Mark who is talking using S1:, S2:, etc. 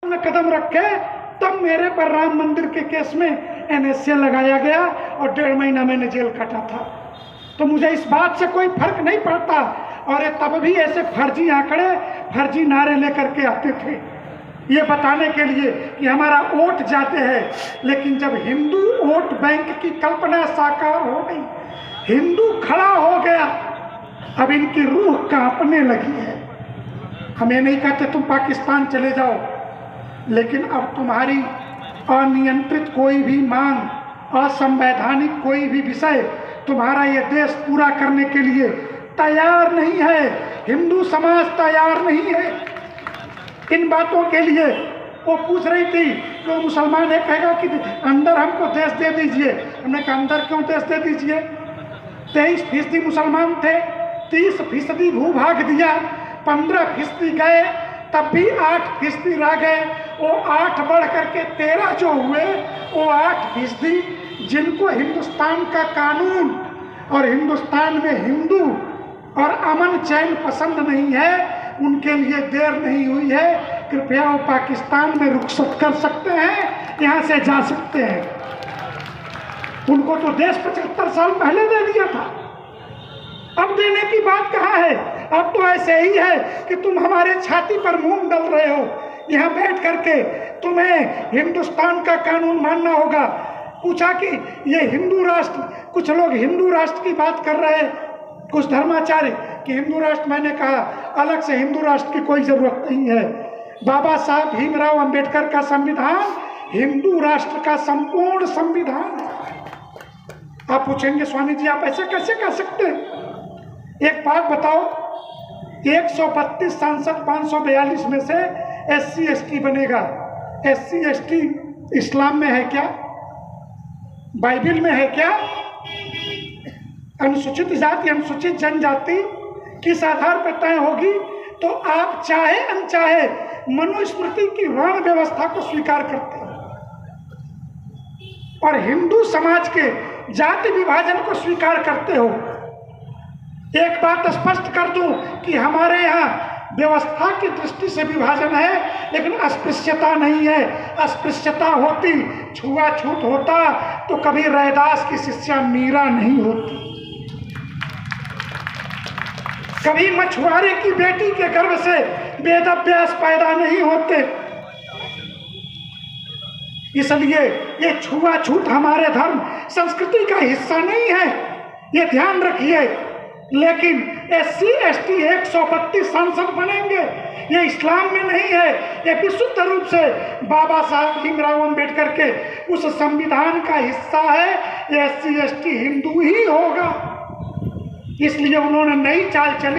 S1: में कदम रखे तब मेरे पर राम मंदिर के केस में एनएसए लगाया गया और 1.5 महीना मैंने जेल काटा था। तो मुझे इस बात से कोई फर्क नहीं पड़ता। और ये तब भी ऐसे फर्जी आंकड़े, फर्जी नारे लेकर के आते थे ये बताने के लिए कि हमारा वोट जाते हैं। लेकिन जब हिंदू वोट बैंक की कल्पना साकार हो गई, हिंदू खड़ा हो गया, अब इनकी रूह कांपने लगी है। हम ये नहीं कहते तुम पाकिस्तान चले जाओ, लेकिन अब तुम्हारी अनियंत्रित कोई भी मांग, असंवैधानिक कोई भी विषय तुम्हारा ये देश पूरा करने के लिए तैयार नहीं है। हिंदू समाज तैयार नहीं है इन बातों के लिए। वो पूछ रही थी कि वो मुसलमान है, कहेगा कि अंदर हमको देश दे दीजिए। हमने कहा अंदर क्यों देश दे दीजिए? 23% मुसलमान थे, 30% भूभाग दिया, 15% गए, तब भी 8% रह गए। वो 8 बढ़ करके 13 जो हुए, वो 8% जिनको हिंदुस्तान का कानून और हिंदुस्तान में हिंदू और अमन चैन पसंद नहीं है, उनके लिए देर नहीं हुई है। कृपया वो पाकिस्तान में रुखसत कर सकते हैं, यहाँ से जा सकते हैं। उनको तो देश 75 साल पहले दे दिया था, अब देने की बात कहाँ है? अब तो ऐसे ही है कि तुम हमारे छाती पर मूंग डल रहे हो। यहाँ बैठ करके तुम्हें हिंदुस्तान का कानून मानना होगा। पूछा कि ये हिंदू राष्ट्र, कुछ लोग हिंदू राष्ट्र की बात कर रहे हैं, कुछ धर्माचार्य कि हिंदू राष्ट्र। मैंने कहा अलग से हिंदू राष्ट्र की कोई जरूरत नहीं है। बाबा साहब भीमराव अंबेडकर का संविधान हिंदू राष्ट्र का संपूर्ण संविधान है। आप पूछेंगे स्वामी जी आप ऐसे कैसे कह सकते हैं? एक बात बताओ, 132 सांसद 542 में से SC ST बनेगा। SC ST इस्लाम में है क्या? बाइबल में है क्या? अनुसूचित जाति, अनुसूचित जनजाति किस आधार पर तय होगी? तो आप चाहे अनचाहे मनुस्मृति की वर्ण व्यवस्था को स्वीकार करते हैं और हिंदू समाज के जाति विभाजन को स्वीकार करते हो। एक बात स्पष्ट कर दूं कि हमारे यहाँ व्यवस्था की दृष्टि से विभाजन है, लेकिन अस्पृश्यता नहीं है। अस्पृश्यता होती, छुआछूत होता तो कभी रैदास की शिष्या मीरा नहीं होती, कभी मछुआरे की बेटी के गर्भ से वेद अभ्यास पैदा नहीं होते। इसलिए ये छुआछूत हमारे धर्म संस्कृति का हिस्सा नहीं है, ये ध्यान रखिए। लेकिन SC ST 132 सांसद बनेंगे, ये इस्लाम में नहीं है, ये विशुद्ध रूप से बाबा साहब भीमराव अंबेडकर के उस संविधान का हिस्सा है। ये SC ST हिंदू ही होगा, इसलिए उन्होंने नई चाल चली।